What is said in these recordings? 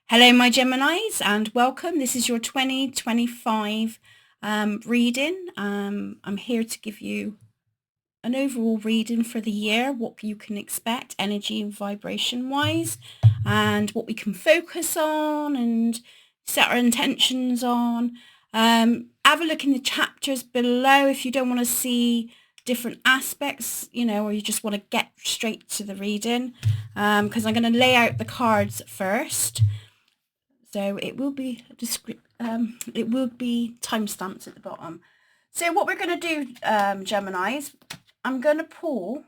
Hello, my Geminis, and welcome. This is your 2025 reading. I'm here to give you an overall reading for the year, what you can expect energy and vibration wise, and what we can focus on and set our intentions on. Have a look in the chapters below if you don't want to see different aspects, or you just want to get straight to the reading, because I'm going to lay out the cards first. So it will be timestamps at the bottom. So what we're going to do, Geminis, I'm going to pull.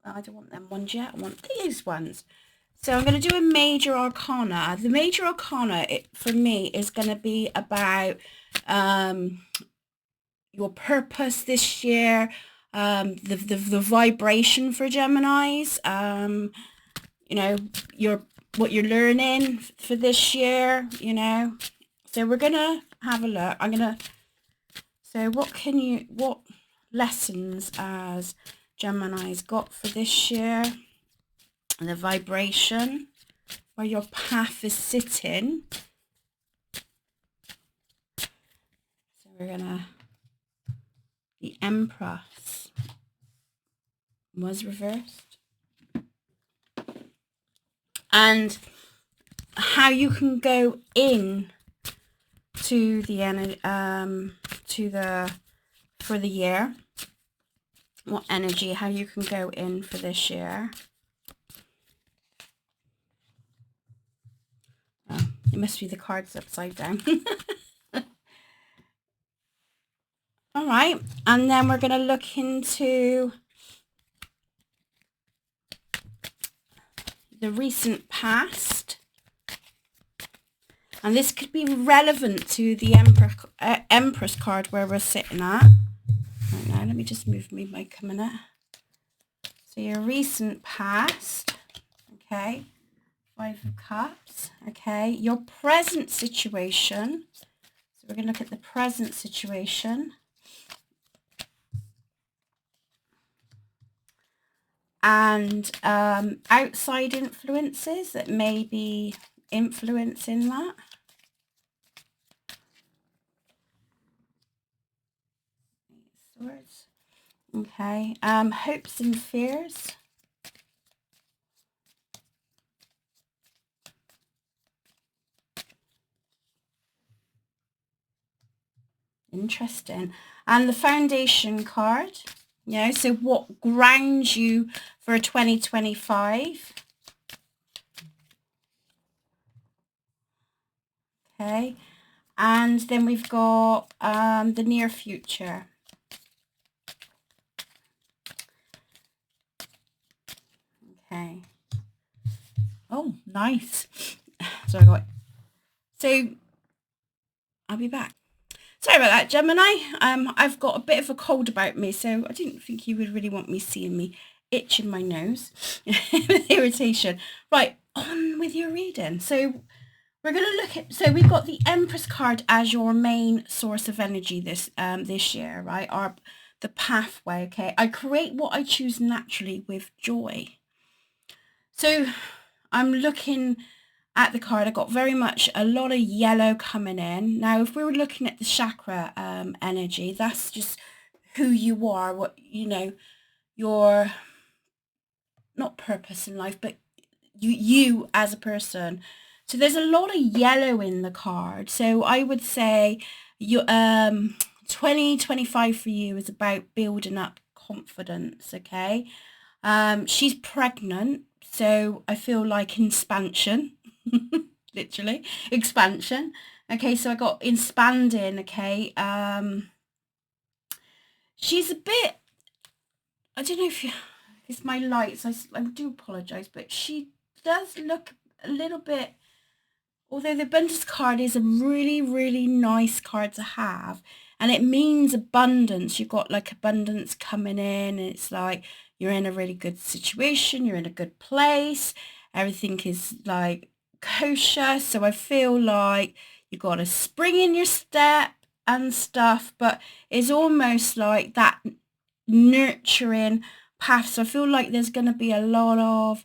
I don't want them ones yet. I want these ones. So I'm going to do a major arcana. The major arcana, for me, is going to be about your purpose this year, the vibration for Geminis, what you're learning for this year, So we're gonna have a look. So what lessons has Gemini's got for this year? And the vibration, where your path is sitting. So we're gonna, the Empress was reversed. And how you can go in to the for the year, what energy, how you can go in for this year. Oh, it must be the cards upside down. All right, and then we're going to look into the recent past, and this could be relevant to the Empress card where we're sitting at right now. Let me just move my mic a minute. So your recent past, okay, 5 of Cups, okay, your present situation. So we're going to look at the present situation. And outside influences that may be influencing that. Swords. Okay. Hopes and fears. Interesting. And the foundation card. So what grounds you for 2025? Okay. And then we've got the near future. Okay. Oh, nice. So I got. So I'll be back. Sorry about that, Gemini. I've got a bit of a cold about me, so I didn't think you would really want me seeing me itching my nose with irritation. Right, on with your reading. So we're going to look at, so we've got the Empress card as your main source of energy this year, right? The pathway, okay? I create what I choose naturally with joy. So I'm looking at the card. I got very much a lot of yellow coming in. Now, if we were looking at the chakra energy, that's just who you are, what, your, not purpose in life, but you as a person. So there's a lot of yellow in the card. So I would say 2025 for you is about building up confidence, okay? She's pregnant, so I feel like expansion, literally, expansion. Okay, so I got expanding, okay? She's a bit, I don't know if it's my lights, I do apologise, but she does look a little bit, although the abundance card is a really, really nice card to have, and it means abundance. You've got like abundance coming in, and it's like you're in a really good situation, you're in a good place, everything is like kosher. So I feel like you got a spring in your step and stuff, but it's almost like that nurturing path. So I feel like there's going to be a lot of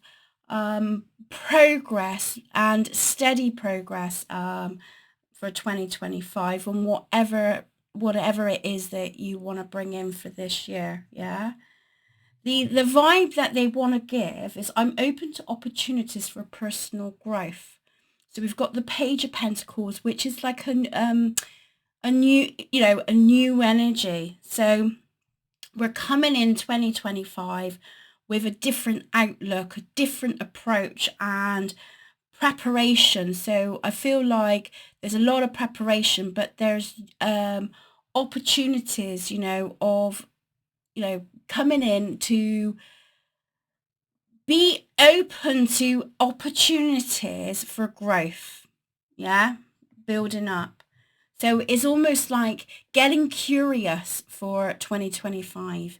progress and steady progress for 2025 on whatever it is that you want to bring in for this year. Yeah. The vibe that they want to give is, I'm open to opportunities for personal growth. So we've got the Page of Pentacles, which is like a new, a new energy. So we're coming in 2025 with a different outlook, a different approach and preparation. So I feel like there's a lot of preparation, but there's opportunities, of, coming in to be open to opportunities for growth. Yeah, building up. So it's almost like getting curious for 2025,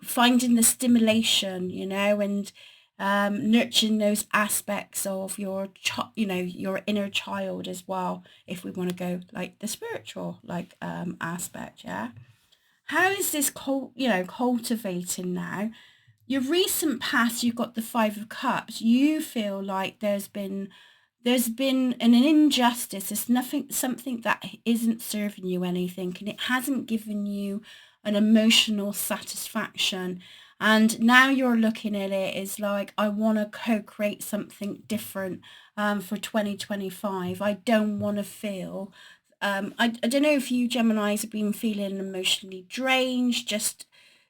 finding the stimulation, and nurturing those aspects of your, your inner child as well. If we want to go like the spiritual, aspect, yeah. How is this cultivating now? Your recent past, you've got the Five of Cups. You feel like there's been an injustice. It's something that isn't serving you anything, and it hasn't given you an emotional satisfaction. And now you're looking at it as like, I want to co-create something different for 2025. I don't want to feel, I don't know if you Geminis have been feeling emotionally drained,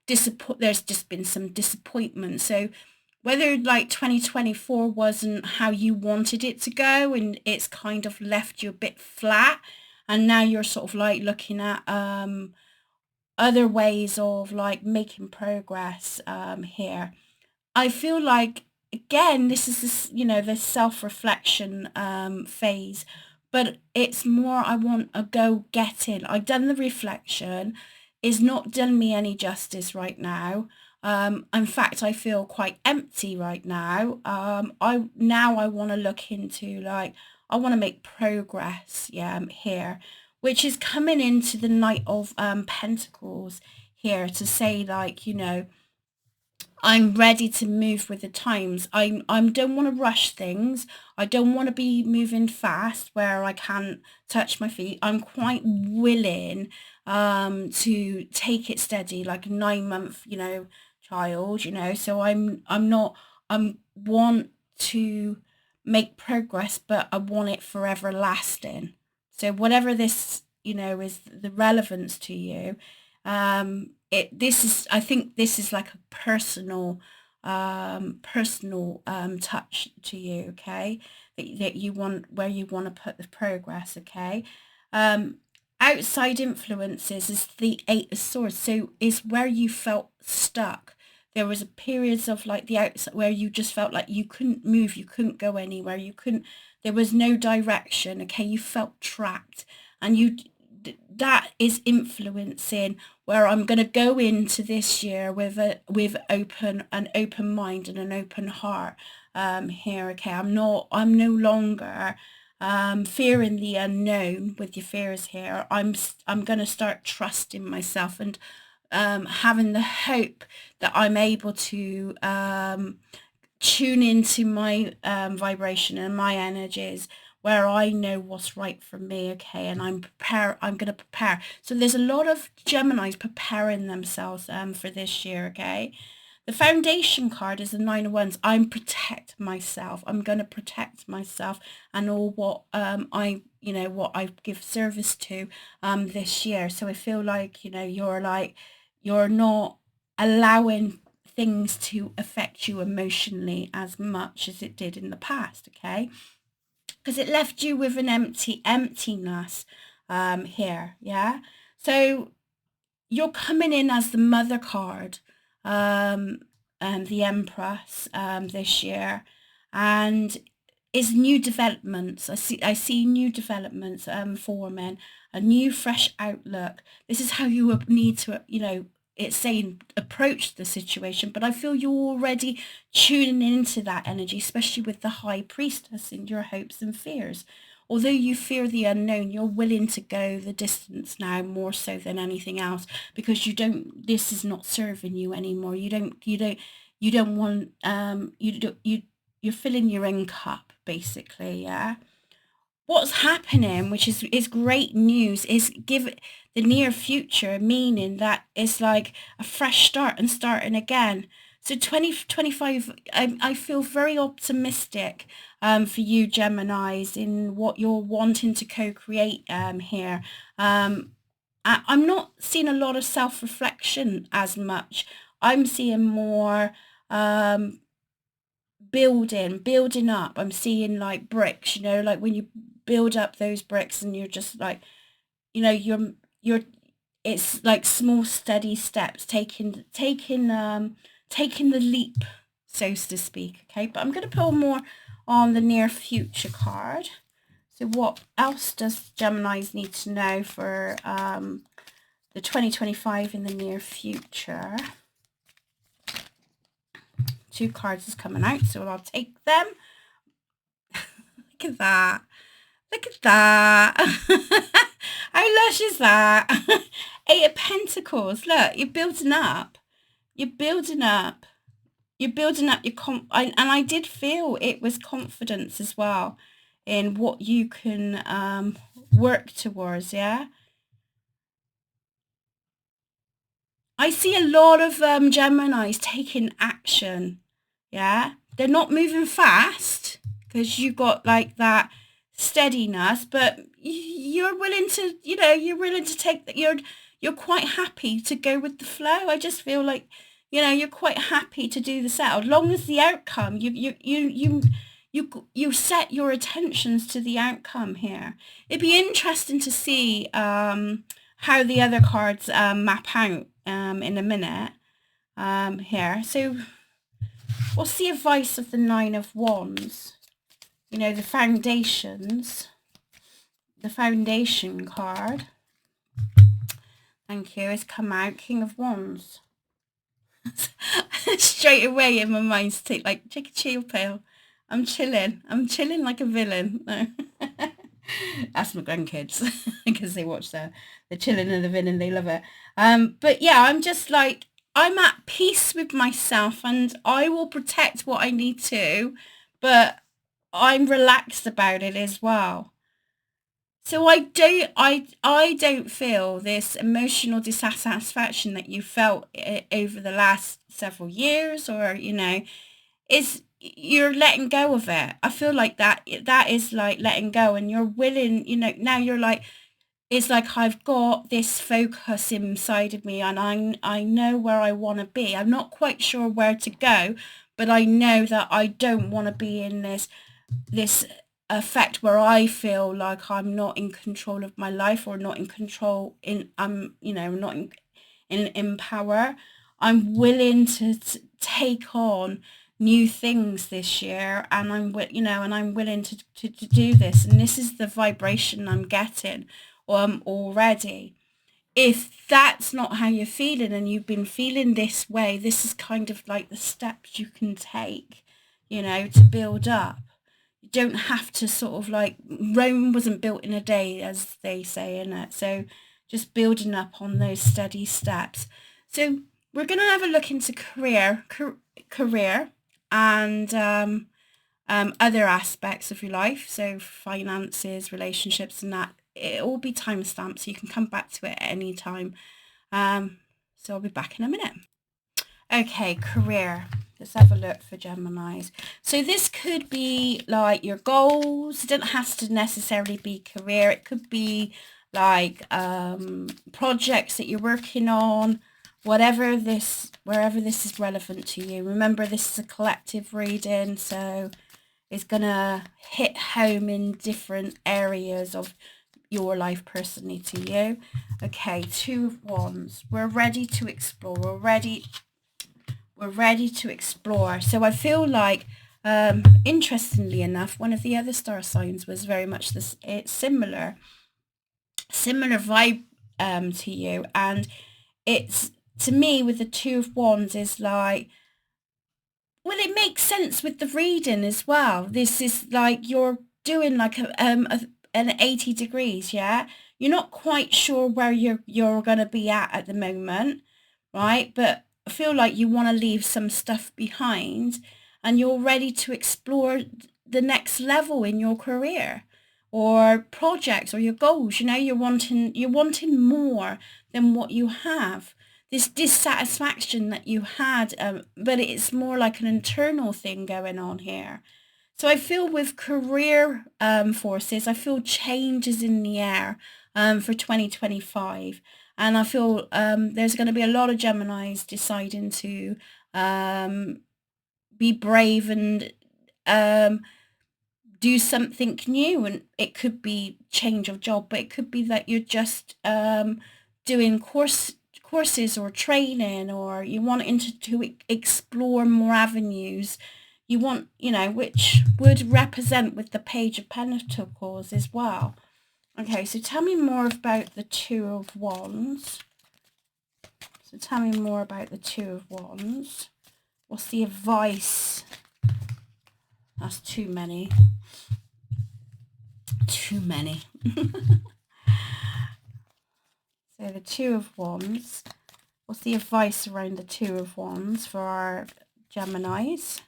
there's just been some disappointment. So whether like 2024 wasn't how you wanted it to go and it's kind of left you a bit flat, and now you're sort of like looking at other ways of like making progress here. I feel like, again, this is this self-reflection phase, but it's more, I want a go getting. I've done the reflection, is not done me any justice right now. In fact, I feel quite empty right now. I want to look into, like, I want to make progress, here, which is coming into the Knight of Pentacles here to say, like, I'm ready to move with the times. I don't want to rush things. I don't want to be moving fast where I can't touch my feet. I'm quite willing to take it steady, like a 9-month, child, So I want to make progress, but I want it forever lasting. So whatever this, is the relevance to you, I think this is like a personal touch to you, okay, that you want, where you want to put the progress, okay. Outside influences is the Eight of Swords, so is where you felt stuck. There was a periods of like the outside where you just felt like you couldn't move, you couldn't go anywhere, there was no direction, okay, you felt trapped, and that is influencing where I'm going to go into this year with an open mind and an open heart here, okay. I'm no longer fearing the unknown with your fears here. I'm going to start trusting myself and having the hope that I'm able to tune into my vibration and my energies, where I know what's right for me, okay, and I'm going to prepare. So there's a lot of Geminis preparing themselves for this year, okay. The foundation card is the Nine of Wands. I'm protect myself. I'm going to protect myself and all what what I give service to this year. So I feel like, you're not allowing things to affect you emotionally as much as it did in the past, okay? Because it left you with an emptiness here, yeah? So you're coming in as the Mother card, and the Empress this year, and is new developments. I see new developments forming, a new fresh outlook. This is how you need to, it's saying approach the situation, but I feel you're already tuning into that energy, especially with the High Priestess in your hopes and fears. Although you fear the unknown, you're willing to go the distance now, more so than anything else, because this is not serving you anymore. You don't want, filling your own cup, basically, yeah. What's happening, which is great news, is give the near future a meaning that is like a fresh start and starting again. So 2025, I feel very optimistic for you Geminis in what you're wanting to co-create here. I'm not seeing a lot of self-reflection as much. I'm seeing more building up. I'm seeing like bricks, like when you build up those bricks and you're just like, you're it's like small steady steps, taking the leap, so to speak. Okay, but I'm going to pull more on the near future card. So what else does Geminis need to know for the 2025 in the near future? 2 cards is coming out, so I'll take them. Look at that. Look at that. How lush is that? 8 of Pentacles. Look, you're building up. You're building up. You're building up your and I did feel it was confidence as well in what you can work towards, yeah? I see a lot of Geminis taking action, yeah? They're not moving fast because you got like that steadiness, but you're willing to, you're willing to take that. You're quite happy to go with the flow. I just feel like, you're quite happy to do the set. As long as the outcome, you set your attentions to the outcome here. It'd be interesting to see how the other cards map out in a minute here. So what's the advice of the 9 of Wands? The foundations, the foundation card. Thank you. Has come out. King of Wands. Straight away in my mind, take like take a chill pill. I'm chilling like a villain. No. That's my grandkids because they watch the chilling and the villain. They love it. But yeah, I'm just like, I'm at peace with myself and I will protect what I need to, but I'm relaxed about it as well. So I don't feel this emotional dissatisfaction that you felt over the last several years, or is you're letting go of it. I feel like that is like letting go, and you're willing, now you're like, it's like I've got this focus inside of me and I know where I want to be. I'm not quite sure where to go, but I know that I don't want to be in this effect where I feel like I'm not in control of my life, or not in control not in power. I'm willing to take on new things this year, and I'm willing to do this, and this is the vibration I'm getting already. If that's not how you're feeling and you've been feeling this way, this is kind of like the steps you can take, to build up. You don't have to sort of like, Rome wasn't built in a day, as they say, innit? So just building up on those steady steps. So we're going to have a look into career and other aspects of your life. So finances, relationships, and that. It'll all be time stamped, so you can come back to it at any time. So I'll be back in a minute. Okay, career. Let's have a look for Geminis. So this could be like your goals. It doesn't have to necessarily be career. It could be like projects that you're working on, wherever this is relevant to you. Remember, this is a collective reading, so it's gonna hit home in different areas of your life personally to you. Okay, 2 of Wands. We're ready to explore. We're ready to explore. So I feel like, interestingly enough, one of the other star signs was very much this similar vibe to you, and it's, to me, with the 2 of Wands, is like, well, it makes sense with the reading as well. This is like you're doing like an 80 degrees, yeah? You're not quite sure where you're going to be at the moment, right? But I feel like you want to leave some stuff behind, and you're ready to explore the next level in your career or projects or your goals. You know, you're wanting more than what you have. This dissatisfaction that you had, but it's more like an internal thing going on here. So I feel with career forces, I feel changes in the air for 2025. And I feel there's going to be a lot of Geminis deciding to be brave and do something new. And it could be change of job, but it could be that you're just doing courses or training, or you want to explore more avenues. You want, you know, which would represent with the Page of Pentacles as well. Okay, so tell me more about the Two of Wands. So tell me more about the Two of Wands. What's the advice? That's too many. Too many. So the Two of Wands. What's the advice around the Two of Wands for our Geminis?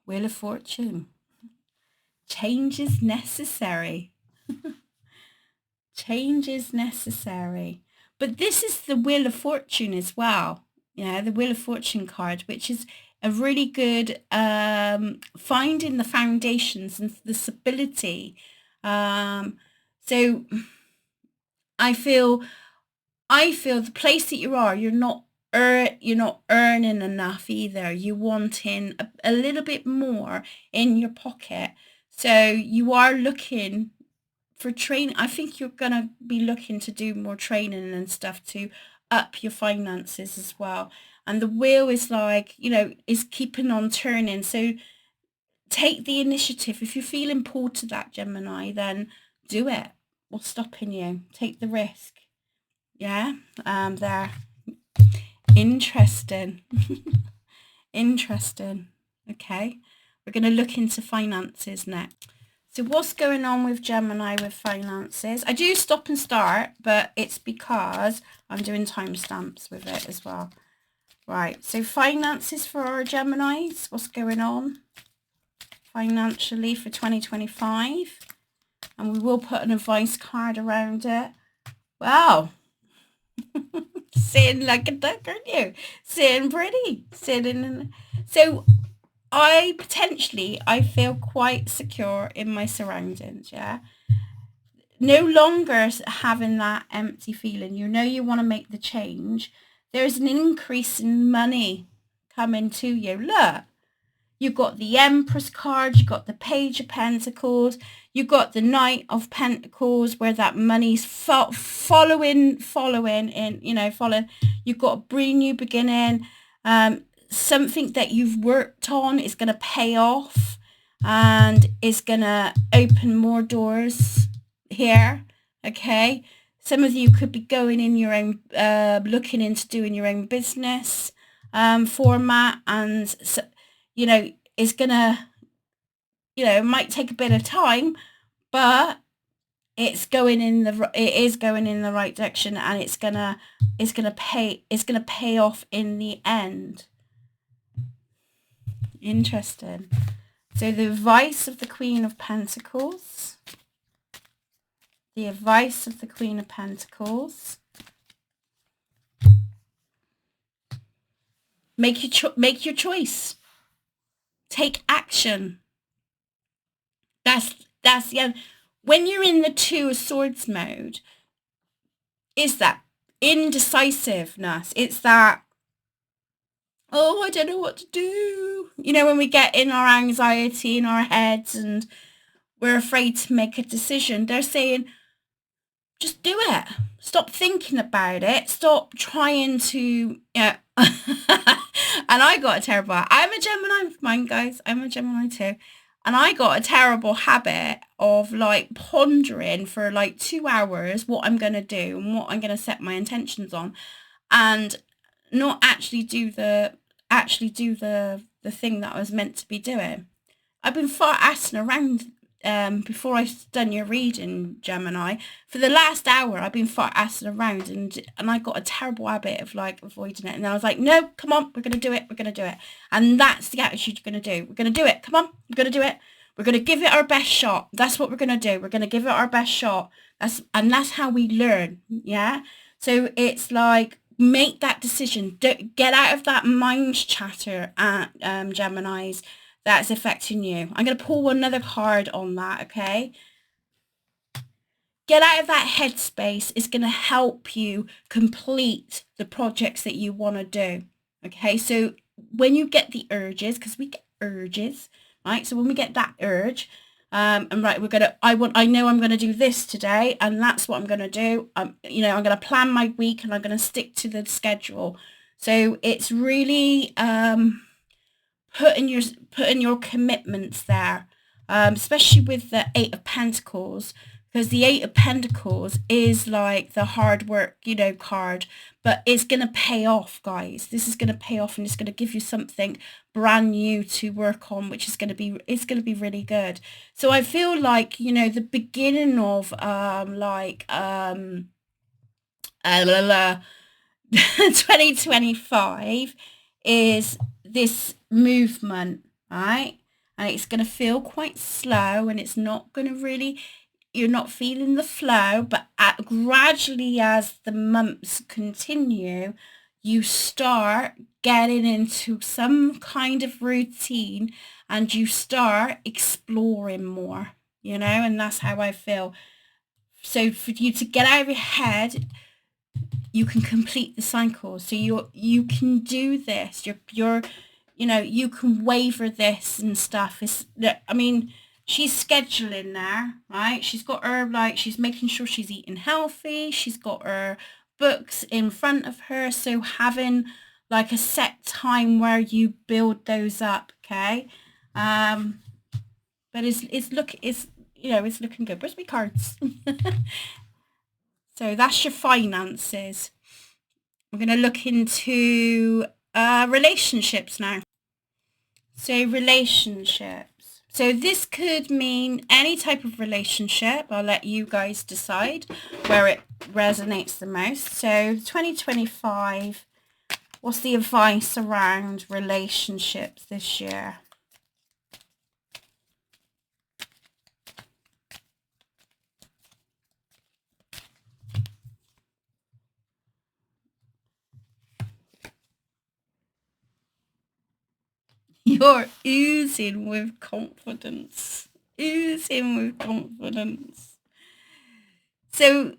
Wheel of Fortune. Change is necessary. Change is necessary. But this is the Wheel of Fortune as well. You know, the Wheel of Fortune card, which is a really good finding the foundations and the stability. So I feel the place that you are, you're not earning enough either. You're wanting a little bit more in your pocket. So you are looking for training. I think you're going to be looking to do more training and stuff to up your finances as well. And the wheel is like, you know, is keeping on turning. So take the initiative. If you're feeling pulled to that, Gemini, then do it. What's stopping you? Take the risk. Yeah, there. Interesting. Interesting. Okay, we're going to look into finances next. So what's going on with Gemini with finances? I do stop and start, but it's because I'm doing timestamps with it as well. Right, so finances for our Geminis. What's going on financially for 2025? And we will put an advice card around it. Wow. Sitting like a duck, aren't you? Sitting pretty. Sitting in... So I feel quite secure in my surroundings, yeah? No longer having that empty feeling. You know you want to make the change. There's an increase in money coming to you. Look, you've got the Empress card, you've got the Page of Pentacles, you've got the Knight of Pentacles, where that money's following in, you know, following. You've got a brand new beginning. Something that you've worked on is going to pay off and is going to open more doors here. Okay. Some of you could be going in your own, looking into doing your own business format, and so, you know, is going to, you know, it might take a bit of time, but it is going in the right direction, and it's going to pay off in the end. Interesting. So the advice of the Queen of Pentacles. The advice of the Queen of Pentacles. Make your choice. Take action. That's the end. When you're in the Two of Swords mode, is that indecisiveness. It's that, oh, I don't know what to do. You know, when we get in our anxiety in our heads and we're afraid to make a decision, they're saying, just do it. Stop thinking about it. Stop trying to, yeah. And I got a terrible, I'm a Gemini mind, guys. I'm a Gemini too. And I got a terrible habit of like pondering for like 2 hours what I'm going to do and what I'm going to set my intentions on, and not actually do the thing that I was meant to be doing. I've been far assing around before I done your reading, Gemini, for the last hour I've been fart assing around, and I got a terrible habit of like avoiding it. And I was like, no, come on, we're gonna do it, we're gonna do it. And that's the attitude you're gonna do. We're gonna do it. Come on, we're gonna do it. We're gonna give it our best shot. That's what we're gonna do. We're gonna give it our best shot. That's how we learn. Yeah. So it's like, make that decision. Don't get out of that mind chatter at Geminis that's affecting you. I'm going to pull another card on that, okay? Get out of that headspace. It's going to help you complete the projects that you want to do, okay? So when you get the urges, because we get urges, right? So when we get that urge, and right, I know I'm going to do this today, and that's what I'm going to do. I'm going to plan my week, and I'm going to stick to the schedule. So it's really putting your commitments there, especially with the Eight of Pentacles, because the Eight of Pentacles is like the hard work, card, but it's going to pay off, guys. This is going to pay off, and it's going to give you something brand new to work on, which is going to be really good. So I feel like, the beginning of 2025 is this movement, right? And it's going to feel quite slow, and it's not going to really, you're not feeling the flow, but gradually as the months continue, you start getting into some kind of routine, and you start exploring more, and that's how I feel. So for you to get out of your head, you can complete the cycle. So you can do this. You can waver this and stuff. She's scheduling there, right? She's got her, she's making sure she's eating healthy. She's got her books in front of her. So having like a set time where you build those up, okay? But it's looking good. Where's my cards? So that's your finances. We're going to look into relationships now. So relationships. So this could mean any type of relationship. I'll let you guys decide where it resonates the most. So 2025, what's the advice around relationships this year? You're oozing with confidence. Oozing with confidence. So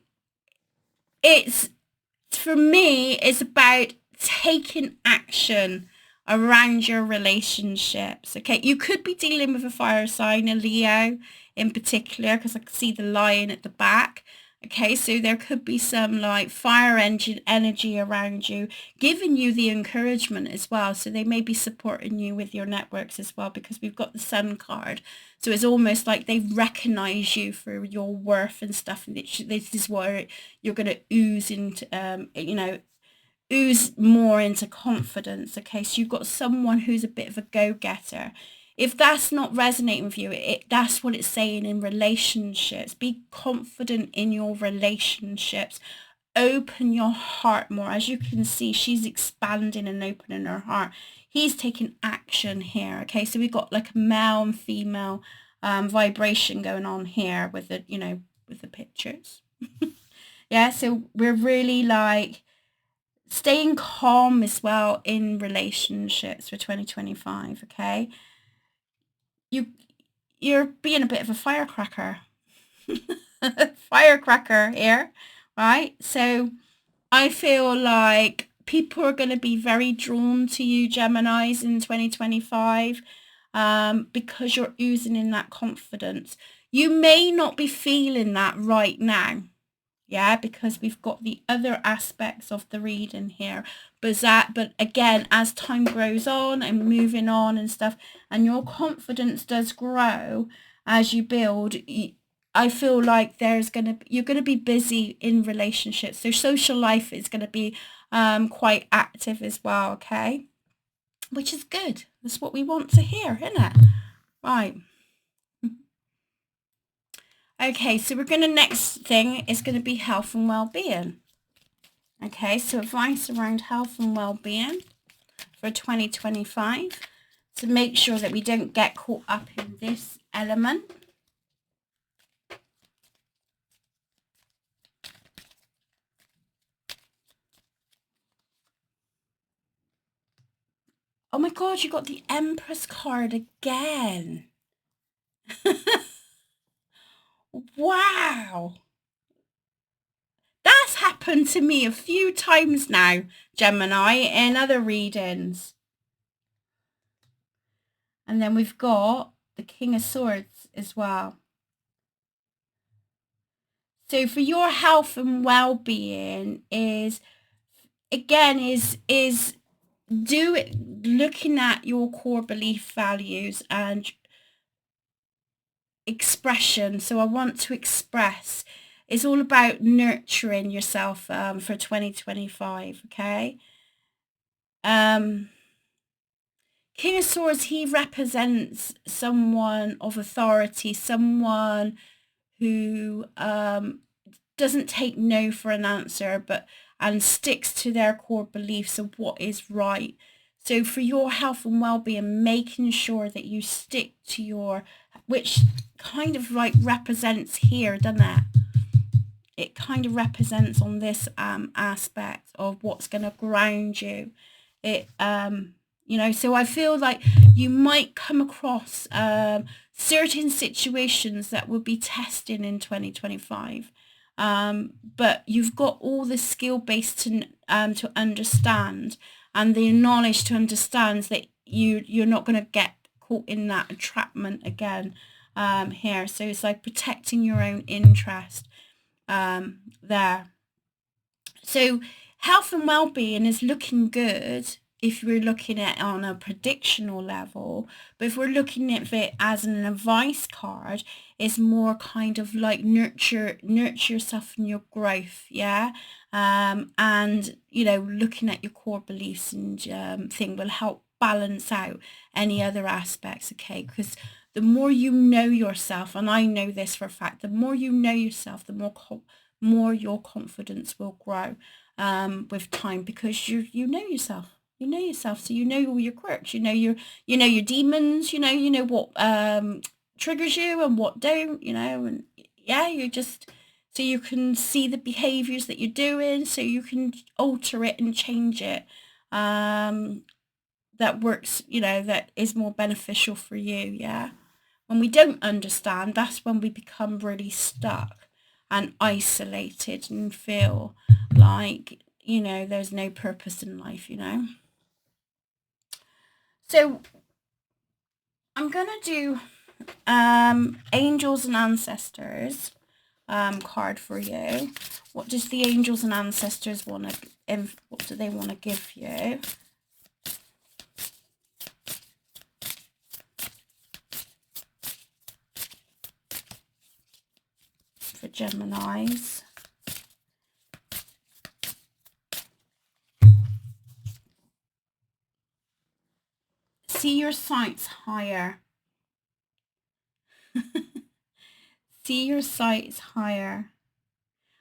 for me, it's about taking action around your relationships. Okay, you could be dealing with a fire sign, a Leo in particular, because I can see the lion at the back. Okay, so there could be some like fire engine energy around you, giving you the encouragement as well. So they may be supporting you with your networks as well, because we've got the Sun card. So it's almost like they recognize you for your worth and stuff. And this is where you're going to ooze into, ooze more into confidence. Okay, so you've got someone who's a bit of a go-getter. If that's not resonating with you, that's what it's saying in relationships. Be confident in your relationships. Open your heart more. As you can see, she's expanding and opening her heart. He's taking action here. Okay, so we've got like a male and female vibration going on here with the, with the pictures. Yeah, so we're really like staying calm as well in relationships for 2025. Okay. You're being a bit of a firecracker. Firecracker here, right? So I feel like people are going to be very drawn to you, Geminis, in 2025, because you're oozing in that confidence. You may not be feeling that right now, yeah, because we've got the other aspects of the reading here. But again, as time grows on and moving on and stuff, and your confidence does grow as you build, I feel like you're gonna be busy in relationships. So social life is gonna be quite active as well, okay? Which is good. That's what we want to hear, isn't it? Right. Okay, so we're going to, next thing is going to be health and well-being. Okay, so advice around health and well-being for 2025 to make sure that we don't get caught up in this element. Oh my God, you got the Empress card again. Wow. That's happened to me a few times now, Gemini, in other readings. And then we've got the King of Swords as well. So for your health and well-being is, again, is do it looking at your core belief values and expression. So I want to express. It's all about nurturing yourself for 2025. Okay. King of Swords, he represents someone of authority, someone who doesn't take no for an answer, and sticks to their core beliefs of what is right. So for your health and well-being, making sure that you stick to your, which kind of like represents here, doesn't it? It kind of represents on this aspect of what's going to ground you. It you know, so I feel like you might come across certain situations that will be testing in 2025. But you've got all the skill base to understand, and the knowledge to understand that you're not going to get caught in that entrapment again here. So it's like protecting your own interest there. So health and well-being is looking good if we're looking at it on a predictional level, but if we're looking at it as an advice card, it's more kind of like nurture yourself and your growth, yeah. And you know, looking at your core beliefs and thing will help balance out any other aspects, okay? Because the more you know yourself, and I know this for a fact, the more you know yourself, the more your confidence will grow with time, because you know yourself. You know yourself, so you know all your quirks. You know your demons. You know what triggers you and what don't. You know, and yeah, you just, so you can see the behaviors that you're doing, so you can alter it and change it. That works. You know, that is more beneficial for you. Yeah. When we don't understand, that's when we become really stuck and isolated and feel like, you know, there's no purpose in life, you know. So I'm going to do angels and ancestors card for you. What does the angels and ancestors want to, what do they want to give you? For Geminis. See your sights higher. See your sights higher.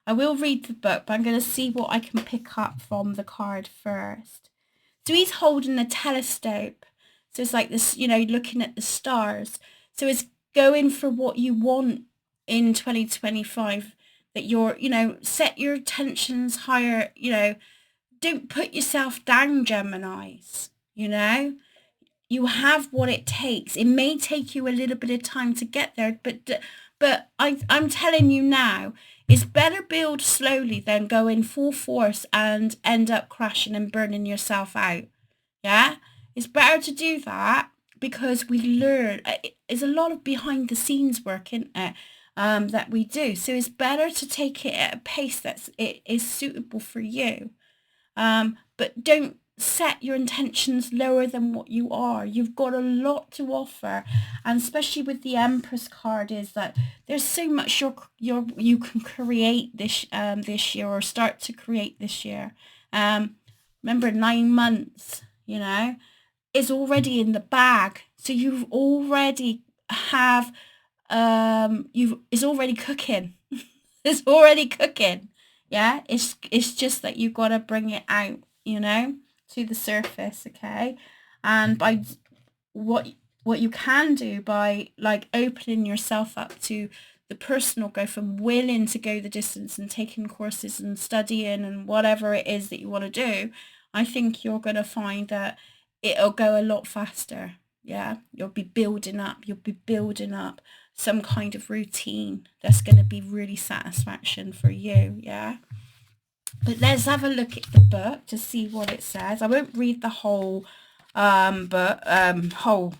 I will read the book, but I'm going to see what I can pick up from the card first. So he's holding a telescope. So it's like this, you know, looking at the stars. So it's going for what you want in 2025, that you're, you know, set your tensions higher, you know, don't put yourself down, Geminis, you know. You have what it takes. It may take you a little bit of time to get there, but I'm telling you now, it's better build slowly than go in full force and end up crashing and burning yourself out. Yeah, it's better to do that, because we learn. It's a lot of behind the scenes work, isn't it? That we do. So it's better to take it at a pace it is suitable for you. But don't set your intentions lower than what you are. You've got a lot to offer, and especially with the Empress card, is that there's so much you can create this year, or start to create this year. Remember, 9 months, you know, is already in the bag, so you've already have it's already cooking. It's already cooking. Yeah, it's just that you've got to bring it out, you know, to the surface, okay? And by what you can do by like opening yourself up to the personal growth and willing to go the distance and taking courses and studying and whatever it is that you want to do, I think you're going to find that it'll go a lot faster. Yeah, you'll be building up some kind of routine that's going to be really satisfaction for you. Yeah, but let's have a look at the book to see what it says. I won't read the whole whole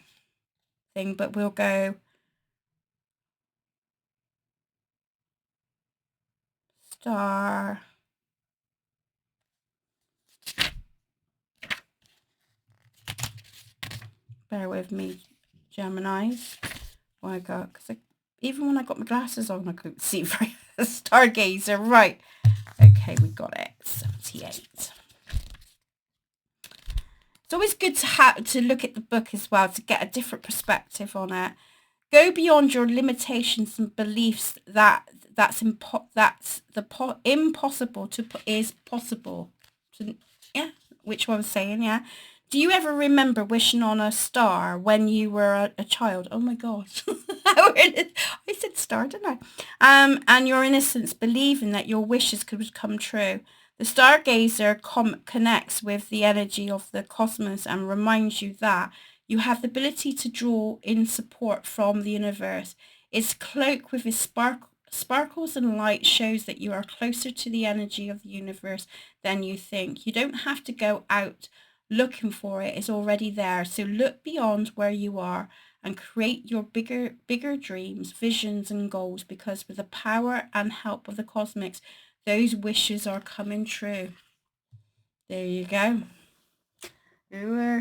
thing, but we'll go star. Bear with me, Geminis. Oh my God, because even when I got my glasses on, I couldn't see very stargazer. Right. Okay, we got it. 78. It's always good to have to look at the book as well to get a different perspective on it. Go beyond your limitations and beliefs impossible to is possible. Yeah, which one was saying, yeah. Do you ever remember wishing on a star when you were a child? Oh my gosh. I said star, didn't I? And your innocence believing that your wishes could come true. The stargazer connects with the energy of the cosmos and reminds you that you have the ability to draw in support from the universe. Its cloak with its sparkles and light shows that you are closer to the energy of the universe than you think. You don't have to go out looking for it. It's already there. So look beyond where you are and create your bigger dreams, visions and goals, because with the power and help of the cosmics, those wishes are coming true. There you go.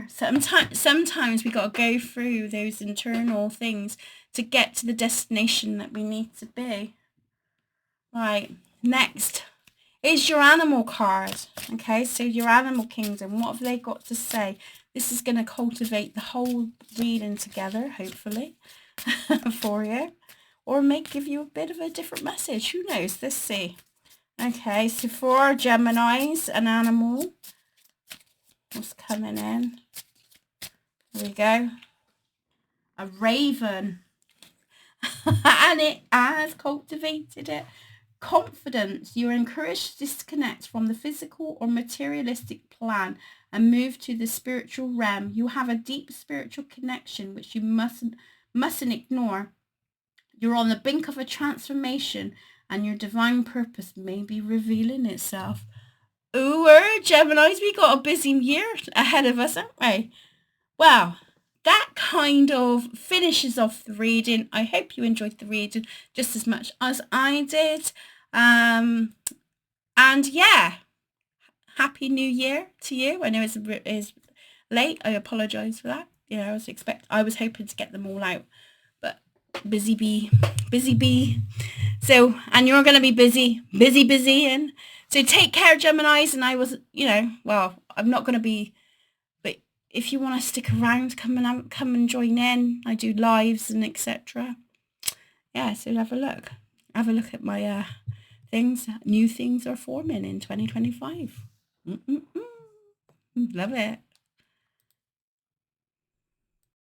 Sometimes we got to go through those internal things to get to the destination that we need to be. Right, next is your animal card. Okay, so your animal kingdom, what have they got to say? This is going to cultivate the whole reading together, hopefully, for you. Or give you a bit of a different message. Who knows? Let's see. Okay, so for our Geminis, an animal. What's coming in? There we go. A raven. And it has cultivated it. Confidence. You're encouraged to disconnect from the physical or materialistic plan and move to the spiritual realm. You have a deep spiritual connection which you mustn't ignore. You're on the brink of a transformation and your divine purpose may be revealing itself. Ooh, Geminis, we got a busy year ahead of us, haven't we? Well, that kind of finishes off the reading. I hope you enjoyed the reading just as much as I did. And yeah, Happy New Year to you. I know it's late. I apologise for that. You know, I was hoping to get them all out, but busy bee. So, and you're going to be busy, and so take care, Geminis. And I was, I'm not going to be, but if you want to stick around, come and join in. I do lives and etc. Yeah, so have a look at my things. New things are forming in 2025. Love it.